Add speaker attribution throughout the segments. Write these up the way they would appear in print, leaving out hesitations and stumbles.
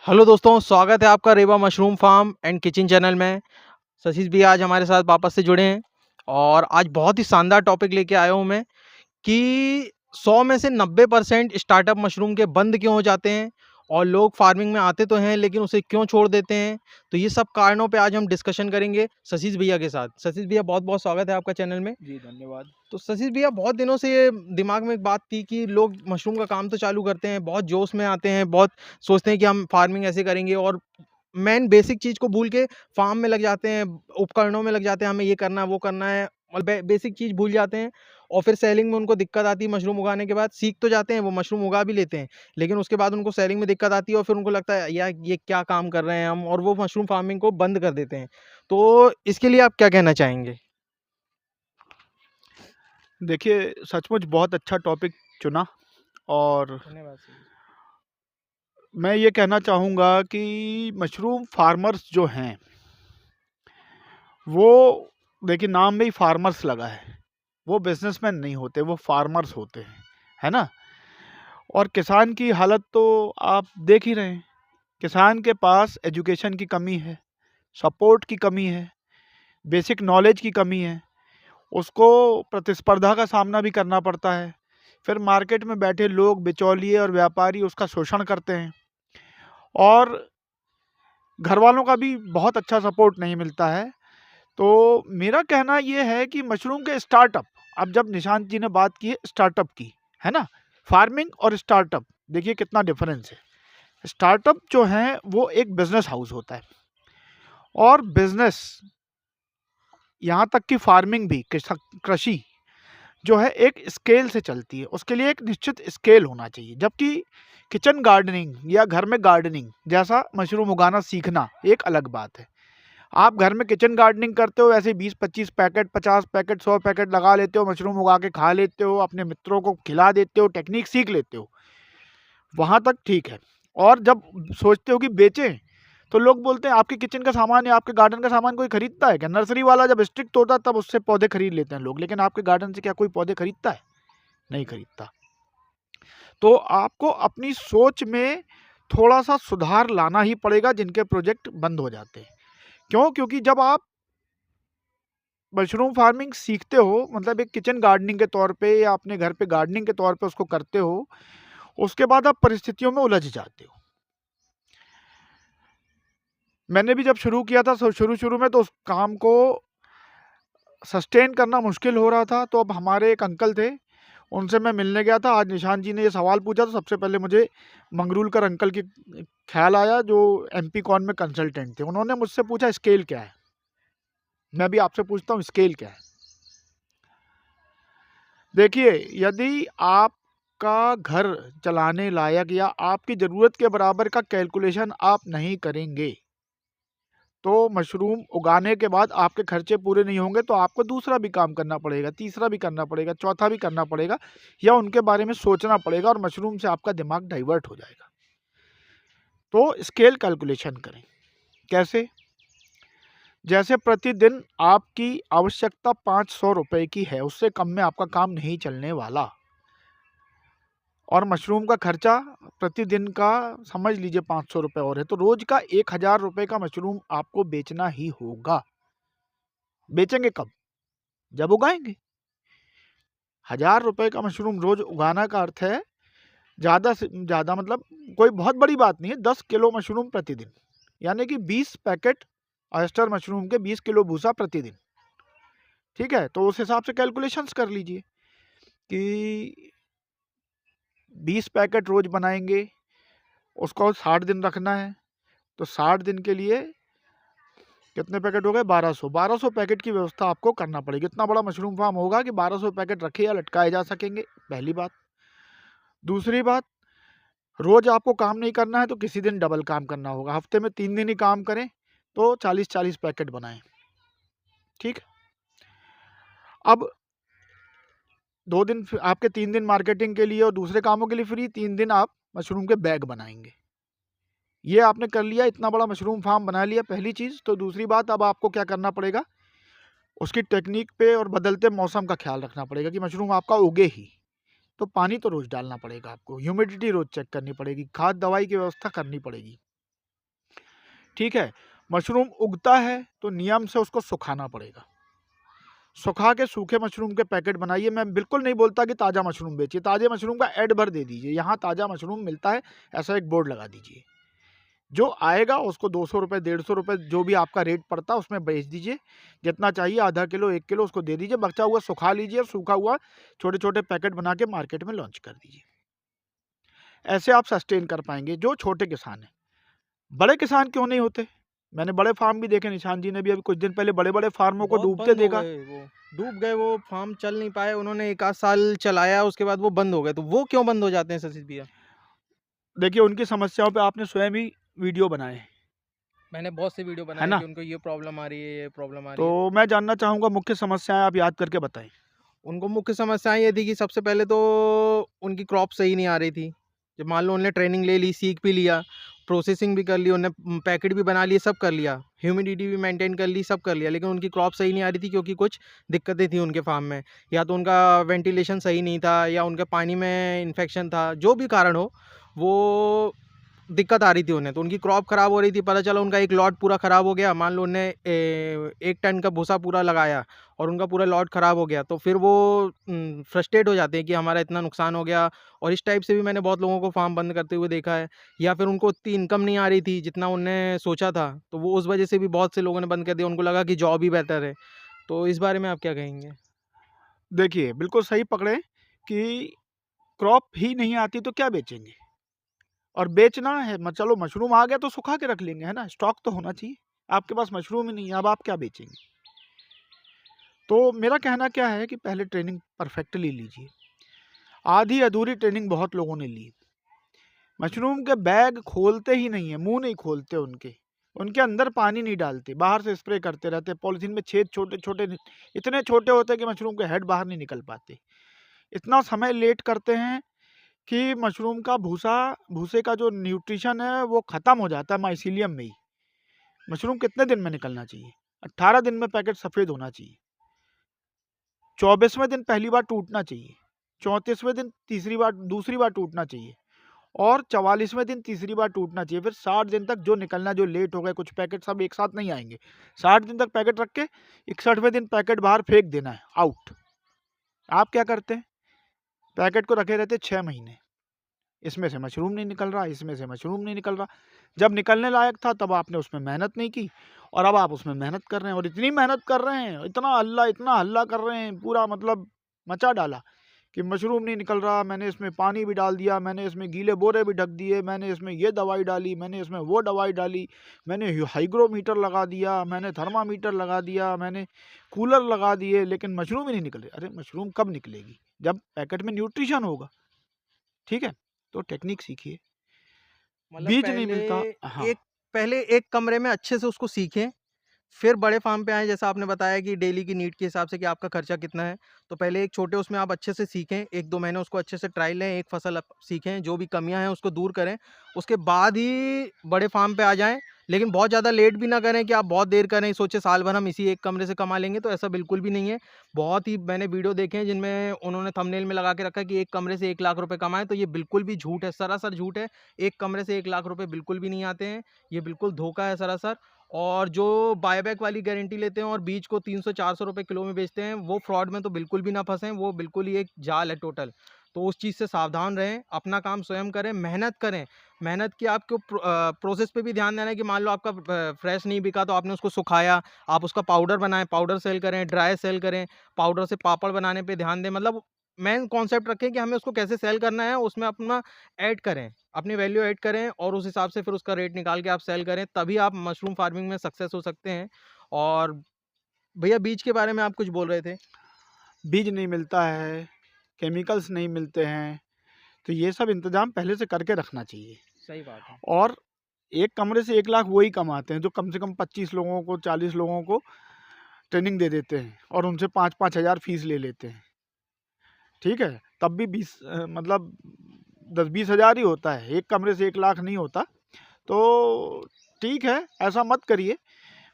Speaker 1: Hello दोस्तों, स्वागत है आपका Rewa mushroom farm and kitchen channel में। सतीश भी आज हमारे साथ वापस से जुड़े हैं और आज बहुत ही शानदार टॉपिक लेके आया हूँ मैं कि 100 में से 90% स्टार्टअप मशरूम के बंद क्यों हो जाते हैं और लोग फार्मिंग में आते तो हैं लेकिन उसे क्यों छोड़ देते हैं। तो ये सब कारणों पे आज हम डिस्कशन करेंगे सतीश भैया के साथ। सतीश भैया, बहुत बहुत स्वागत है आपका चैनल में।
Speaker 2: जी, धन्यवाद।
Speaker 1: तो सतीश भैया, बहुत दिनों से ये दिमाग में एक बात थी कि लोग मशरूम का काम तो चालू करते हैं, बहुत जोश में आते हैं, बहुत सोचते हैं कि हम फार्मिंग ऐसे करेंगे और मेन बेसिक चीज़ को भूल के फार्म में लग जाते हैं, उपकरणों में लग जाते हैं, हमें ये करना है, वो करना है और बेसिक चीज़ भूल जाते हैं और फिर सेलिंग में उनको दिक्कत आती है। मशरूम उगाने के बाद सीख तो जाते हैं, वो मशरूम उगा भी लेते हैं, लेकिन उसके बाद उनको सेलिंग में दिक्कत आती है और फिर उनको लगता है यार ये क्या काम कर रहे हैं हम, और वो मशरूम फार्मिंग को बंद कर देते हैं। तो इसके लिए आप क्या कहना चाहेंगे?
Speaker 2: देखिए, सचमुच बहुत अच्छा टॉपिक चुना और
Speaker 1: धन्यवाद सर।
Speaker 2: मैं ये कहना चाहूँगा कि मशरूम फार्मर्स जो हैं, वो देखिए नाम में ही फार्मर्स लगा है। वो बिज़नेसमैन नहीं होते, वो फार्मर्स होते हैं, है ना? और किसान की हालत तो आप देख ही रहे हैं। किसान के पास एजुकेशन की कमी है, सपोर्ट की कमी है, बेसिक नॉलेज की कमी है। उसको प्रतिस्पर्धा का सामना भी करना पड़ता है। फिर मार्केट में बैठे लोग, बिचौलिए और व्यापारी उसका शोषण करते हैं और घर वालों का भी बहुत अच्छा सपोर्ट नहीं मिलता है। तो मेरा कहना ये है कि मशरूम के स्टार्टअप, अब जब निशांत जी ने बात की है स्टार्टअप की, है ना? फार्मिंग और स्टार्टअप, देखिए कितना डिफरेंस है। स्टार्टअप जो है वो एक बिजनेस हाउस होता है और बिजनेस, यहाँ तक कि फार्मिंग भी, कृषि जो है एक स्केल से चलती है। उसके लिए एक निश्चित स्केल होना चाहिए। जबकि किचन गार्डनिंग या घर में गार्डनिंग जैसा मशरूम उगाना सीखना एक अलग बात है। आप घर में किचन गार्डनिंग करते हो, ऐसे 20-25 पैकेट, 50 पैकेट, 100 पैकेट लगा लेते हो, मशरूम उगा के खा लेते हो, अपने मित्रों को खिला देते हो, टेक्निक सीख लेते हो, वहाँ तक ठीक है। और जब सोचते हो कि बेचें, तो लोग बोलते हैं आपके किचन का सामान या आपके गार्डन का सामान कोई खरीदता है क्या? नर्सरी वाला जब स्ट्रिक्ट होता है तब उससे पौधे खरीद लेते हैं लोग, लेकिन आपके गार्डन से क्या कोई पौधे खरीदता है? नहीं खरीदता। तो आपको अपनी सोच में थोड़ा-सा सुधार लाना ही पड़ेगा, जिनके प्रोजेक्ट बंद हो जाते हैं। क्यों? क्योंकि जब आप मशरूम फार्मिंग सीखते हो, मतलब एक किचन गार्डनिंग के तौर पे या अपने घर पे गार्डनिंग के तौर पे उसको करते हो, उसके बाद आप परिस्थितियों में उलझ जाते हो। मैंने भी जब शुरू किया था, शुरू-शुरू में तो उस काम को सस्टेन करना मुश्किल हो रहा था। तो अब हमारे एक अंकल थे, उनसे मैं मिलने गया था। आज निशांत जी ने ये सवाल पूछा तो सबसे पहले मुझे मंगरूलकर अंकल की ख्याल आया, जो एमपी कॉन में कंसल्टेंट थे। उन्होंने मुझसे पूछा स्केल क्या है? मैं भी आपसे पूछता हूँ स्केल क्या है? देखिए, यदि आपका घर चलाने लायक या आपकी ज़रूरत के बराबर का कैलकुलेशन आप नहीं करेंगे, तो मशरूम उगाने के बाद आपके खर्चे पूरे नहीं होंगे, तो आपको दूसरा भी काम करना पड़ेगा, तीसरा भी करना पड़ेगा, चौथा भी करना पड़ेगा या उनके बारे में सोचना पड़ेगा और मशरूम से आपका दिमाग डाइवर्ट हो जाएगा। तो स्केल कैलकुलेशन करें। कैसे? जैसे प्रतिदिन आपकी आवश्यकता 500 रुपए की है, उससे कम में आपका काम नहीं चलने वाला और मशरूम का खर्चा प्रतिदिन का समझ लीजिए 500 रुपये और है, तो रोज का 1000 रुपये का मशरूम आपको बेचना ही होगा। बेचेंगे कब? जब उगाएंगे। 1000 रुपये का मशरूम रोज उगाना का अर्थ है ज़्यादा से ज़्यादा, मतलब कोई बहुत बड़ी बात नहीं है, 10 किलो मशरूम प्रतिदिन, यानी कि 20 पैकेट ऑयस्टर मशरूम के 20 किलो भूसा प्रतिदिन। ठीक है, तो उस हिसाब से कैलकुलेशंस कर लीजिए कि 20 पैकेट रोज बनाएंगे, उसको 60 दिन रखना है, तो 60 दिन के लिए कितने पैकेट हो गए? 1200। 1200 पैकेट की व्यवस्था आपको करना पड़ेगी। इतना बड़ा मशरूम फार्म होगा कि 1200 पैकेट रखे या लटकाए जा सकेंगे, पहली बात। दूसरी बात, रोज आपको काम नहीं करना है तो किसी दिन डबल काम करना होगा। हफ्ते में 3 दिन ही काम करें तो 40-40 पैकेट बनाएं। ठीक है? अब 2 दिन आपके, 3 दिन मार्केटिंग के लिए और दूसरे कामों के लिए फ्री, 3 दिन आप मशरूम के बैग बनाएंगे। ये आपने कर लिया, इतना बड़ा मशरूम फार्म बना लिया, पहली चीज़। तो दूसरी बात, अब आपको क्या करना पड़ेगा, उसकी टेक्निक पे और बदलते मौसम का ख्याल रखना पड़ेगा कि मशरूम आपका उगे ही। तो पानी तो रोज़ डालना पड़ेगा आपको, ह्यूमिडिटी रोज़ चेक करनी पड़ेगी, खाद दवाई की व्यवस्था करनी पड़ेगी। ठीक है। मशरूम उगता है तो नियम से उसको सुखाना पड़ेगा। सुखा के सूखे मशरूम के पैकेट बनाइए। मैं बिल्कुल नहीं बोलता कि ताज़ा मशरूम बेचिए, ताज़े मशरूम का ऐड भर दे दीजिए, यहाँ ताज़ा मशरूम मिलता है, ऐसा एक बोर्ड लगा दीजिए। जो आएगा उसको 200 रुपये, 150 रुपये जो भी आपका रेट पड़ता है उसमें बेच दीजिए। जितना चाहिए आधा किलो, 1 किलो उसको दे दीजिए। बचा हुआ सुखा लीजिए, सूखा हुआ छोटे-छोटे पैकेट बना के मार्केट में लॉन्च कर दीजिए। ऐसे आप सस्टेन कर पाएँगे जो छोटे किसान हैं। बड़े किसान क्यों नहीं होते? मैंने बड़े फार्म भी देखे, निशान जी ने भी अभी कुछ दिन पहले बड़े-बड़े फार्मों को
Speaker 1: बहुत
Speaker 2: डूबते
Speaker 1: बंद हो
Speaker 2: देखा।
Speaker 1: गए वो, डूब गए वो फार्म, चल नहीं पाए, उन्होंने 1 आध साल चलाया उसके बाद वो बंद हो गए। तो वो क्यों बंद हो जाते हैं सचिन भैया?
Speaker 2: देखिए उनकी समस्याओं पे आपने स्वयं ही वीडियो बनाए हैं,
Speaker 1: मैंने बहुत से वीडियो
Speaker 2: है
Speaker 1: बनाए
Speaker 2: ना?
Speaker 1: कि उनको ये प्रॉब्लम आ रही है, ये प्रॉब्लम आ रही
Speaker 2: तो
Speaker 1: है।
Speaker 2: मैं जानना चाहूँगा मुख्य समस्याएँ आप याद करके बताएँ।
Speaker 1: उनको मुख्य समस्याएँ ये थी कि सबसे पहले तो उनकी क्रॉप सही नहीं आ रही थी। जब मान लो उन्होंने ट्रेनिंग ले ली, सीख भी लिया, प्रोसेसिंग भी कर ली, उन्होंने पैकेट भी बना लिए, सब कर लिया, ह्यूमिडिटी भी मेंटेन कर ली, सब कर लिया, लेकिन उनकी क्रॉप सही नहीं आ रही थी क्योंकि कुछ दिक्कतें थी उनके फार्म में। या तो उनका वेंटिलेशन सही नहीं था या उनके पानी में इन्फेक्शन था, जो भी कारण हो, वो दिक्कत आ रही थी उन्हें। तो उनकी क्रॉप खराब हो रही थी, पता चला उनका एक लॉट पूरा खराब हो गया। मान लो उन्होंने 1 टन का भूसा पूरा लगाया और उनका पूरा लॉट खराब हो गया, तो फिर वो फ्रस्ट्रेट हो जाते हैं कि हमारा इतना नुकसान हो गया। और इस टाइप से भी मैंने बहुत लोगों को फार्म बंद करते हुए देखा है। या फिर उनको उतनी इनकम नहीं आ रही थी जितना उन्होंने सोचा था, तो वो उस वजह से भी बहुत से लोगों ने बंद कर दिया। उनको लगा कि जॉब ही बेहतर है। तो इस बारे में आप क्या कहेंगे?
Speaker 2: देखिए, बिल्कुल सही पकड़े कि क्रॉप ही नहीं आती तो क्या बेचेंगे? और बेचना है चलो मशरूम आ गया तो सुखा के रख लेंगे, है ना? स्टॉक तो होना चाहिए। आपके पास मशरूम ही नहीं है, अब आप क्या बेचेंगे? तो मेरा कहना क्या है कि पहले ट्रेनिंग परफेक्टली लीजिए। आधी अधूरी ट्रेनिंग बहुत लोगों ने ली। मशरूम के बैग खोलते ही नहीं है, मुँह नहीं खोलते उनके। उनके अंदर पानी नहीं डालते, बाहर से स्प्रे करते रहते हैं। पॉलीथीन में छेद छोटे-छोटे इतने छोटे होते हैं कि मशरूम के हेड बाहर नहीं निकल पाते। इतना समय लेट करते हैं कि मशरूम का भूसे का जो न्यूट्रिशन है वो ख़त्म हो जाता है माइसीलियम में ही। मशरूम कितने दिन में निकलना चाहिए? 18 दिन में पैकेट सफ़ेद होना चाहिए। 24वें दिन पहली बार टूटना चाहिए। 34वें दिन दूसरी बार टूटना चाहिए और 44वें दिन तीसरी बार टूटना चाहिए। फिर 60 दिन तक जो निकलना, जो लेट हो गए कुछ पैकेट सब एक साथ नहीं आएँगे। 60 दिन तक पैकेट रख के 61वें दिन पैकेट बाहर फेंक देना है, आउट। आप क्या करते हैं? पैकेट को रखे रहते 6 महीने। इसमें से मशरूम नहीं निकल रहा, इसमें से मशरूम नहीं निकल रहा। जब निकलने लायक था तब आपने उसमें मेहनत नहीं की और अब आप उसमें मेहनत कर रहे हैं और इतनी मेहनत कर रहे हैं, इतना हल्ला कर रहे हैं, पूरा मतलब मचा डाला कि मशरूम नहीं निकल रहा, मैंने इसमें पानी भी डाल दिया, मैंने इसमें गीले बोरे भी ढक दिए, मैंने इसमें ये दवाई डाली, मैंने इसमें वो दवाई डाली, मैंने हाइग्रोमीटर लगा दिया, मैंने थर्मामीटर लगा दिया, मैंने कूलर लगा दिए, लेकिन मशरूम ही नहीं निकल रही। अरे मशरूम कब निकलेगी? जब पैकेट में न्यूट्रिशन होगा, ठीक है? तो टेक्निक सीखिए।
Speaker 1: मतलब
Speaker 2: बीज नहीं मिलता। हाँ।
Speaker 1: एक पहले एक कमरे में अच्छे से उसको सीखें, फिर बड़े फार्म पे आएँ। जैसा आपने बताया कि डेली की नीड के हिसाब से कि आपका खर्चा कितना है। तो पहले एक छोटे उसमें आप अच्छे से सीखें, 1-2 महीने उसको अच्छे से ट्रायल लें, एक फसल आप सीखें, जो भी कमियाँ हैं उसको दूर करें। उसके बाद ही बड़े फार्म पे आ जाएँ, लेकिन बहुत ज़्यादा लेट भी ना करें कि आप बहुत देर करें, सोचें साल भर हम इसी एक कमरे से कमा लेंगे, तो ऐसा बिल्कुल भी नहीं है। बहुत ही मैंने वीडियो देखे हैं जिनमें उन्होंने थंबनेल में लगा के रखा है कि एक कमरे से 1 लाख रुपए कमाएँ, तो ये बिल्कुल भी झूठ है, सरासर झूठ है। एक कमरे से 1 लाख रुपए बिल्कुल भी नहीं आते हैं, ये बिल्कुल धोखा है सरासर। और जो बायबैक वाली गारंटी लेते हैं और बीज को 300-400 रुपए किलो में बेचते हैं, वो फ्रॉड में तो बिल्कुल भी ना फँसें, वो बिल्कुल ही एक जाल है टोटल। तो उस चीज़ से सावधान रहें, अपना काम स्वयं करें, मेहनत करें। मेहनत की आपको प्रोसेस पे भी ध्यान देना है कि मान लो आपका फ्रेश नहीं बिका तो आपने उसको सुखाया, आप उसका पाउडर बनाएँ, पाउडर सेल करें, ड्राई सेल करें, पाउडर से पापड़ बनाने पे ध्यान दें। मतलब मेन कॉन्सेप्ट रखें कि हमें उसको कैसे सेल करना है, उसमें अपना ऐड करें, अपनी वैल्यू ऐड करें और उस हिसाब से फिर उसका रेट निकाल के आप सेल करें, तभी आप मशरूम फार्मिंग में सक्सेस हो सकते हैं। और भैया बीज के बारे में आप कुछ बोल रहे थे?
Speaker 2: बीज नहीं मिलता है, केमिकल्स नहीं मिलते हैं, तो ये सब इंतज़ाम पहले से करके रखना चाहिए।
Speaker 1: सही बात है।
Speaker 2: और एक कमरे से 1 लाख वही कमाते हैं जो कम से कम 25 लोगों को, 40 लोगों को ट्रेनिंग दे देते हैं और उनसे 5-5 हज़ार फ़ीस ले लेते हैं। ठीक है? तब भी मतलब 10-20 हज़ार ही होता है, एक कमरे से 1 लाख नहीं होता। तो ठीक है, ऐसा मत करिए।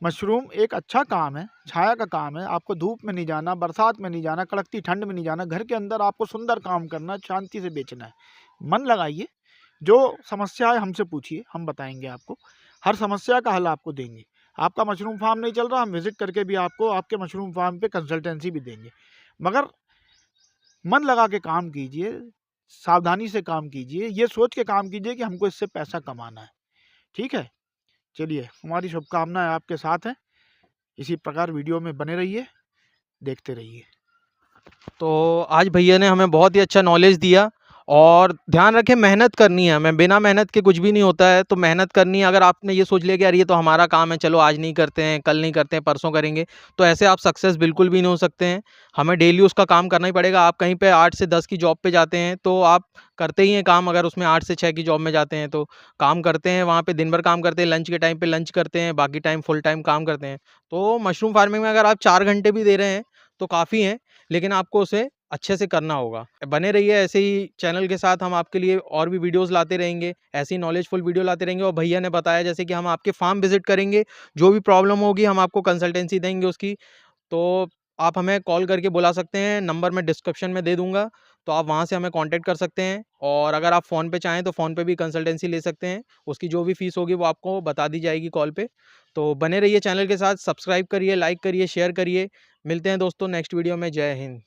Speaker 2: मशरूम एक अच्छा काम है, छाया का काम है। आपको धूप में नहीं जाना, बरसात में नहीं जाना, कड़कती ठंड में नहीं जाना। घर के अंदर आपको सुंदर काम करना है, शांति से बेचना है। मन लगाइए, जो समस्या है हमसे पूछिए, हम बताएँगे आपको। हर समस्या का हल आपको देंगे। आपका मशरूम फार्म नहीं चल रहा, हम विज़िट करके भी आपको आपके मशरूम फार्म पे कंसल्टेंसी भी देंगे। मगर मन लगा के काम कीजिए, सावधानी से काम कीजिए, ये सोच के काम कीजिए कि हमको इससे पैसा कमाना है। ठीक है? चलिए, हमारी शुभकामनाएँ आपके साथ हैं। इसी प्रकार वीडियो में बने रहिए, देखते रहिए।
Speaker 1: तो आज भैया ने हमें बहुत ही अच्छा नॉलेज दिया और ध्यान रखें, मेहनत करनी है हमें, बिना मेहनत के कुछ भी नहीं होता है। तो मेहनत करनी है। अगर आपने ये सोच लिया कि यार ये तो हमारा काम है, चलो आज नहीं करते हैं, कल नहीं करते हैं, परसों करेंगे, तो ऐसे आप सक्सेस बिल्कुल भी नहीं हो सकते हैं। हमें डेली उसका काम करना ही पड़ेगा। आप कहीं पे 8 से 10 की जॉब पे जाते हैं तो आप करते ही हैं काम। अगर उसमें 8 से 6 की जॉब में जाते हैं तो काम करते हैं, वहाँ पे दिन भर काम करते हैं, लंच के टाइम पे लंच करते हैं, बाकी टाइम फुल टाइम काम करते हैं। तो मशरूम फार्मिंग में अगर आप 4 घंटे भी दे रहे हैं तो काफ़ी है, लेकिन आपको उसे अच्छे से करना होगा। बने रहिए ऐसे ही चैनल के साथ, हम आपके लिए और भी वीडियोस लाते रहेंगे, ऐसी नॉलेजफुल वीडियो लाते रहेंगे। और भैया ने बताया जैसे कि हम आपके फार्म विजिट करेंगे, जो भी प्रॉब्लम होगी हम आपको कंसल्टेंसी देंगे उसकी। तो आप हमें कॉल करके बुला सकते हैं, नंबर मैं डिस्क्रिप्शन में दे दूँगा, तो आप वहाँ से हमें कॉन्टैक्ट कर सकते हैं। और अगर आप फ़ोन पे चाहें तो फ़ोन पे भी कंसल्टेंसी ले सकते हैं, उसकी जो भी फ़ीस होगी वो आपको बता दी जाएगी कॉल पे। तो बने रहिए चैनल के साथ, सब्सक्राइब करिए, लाइक करिए, शेयर करिए। मिलते हैं दोस्तों नेक्स्ट वीडियो में। जय हिंद।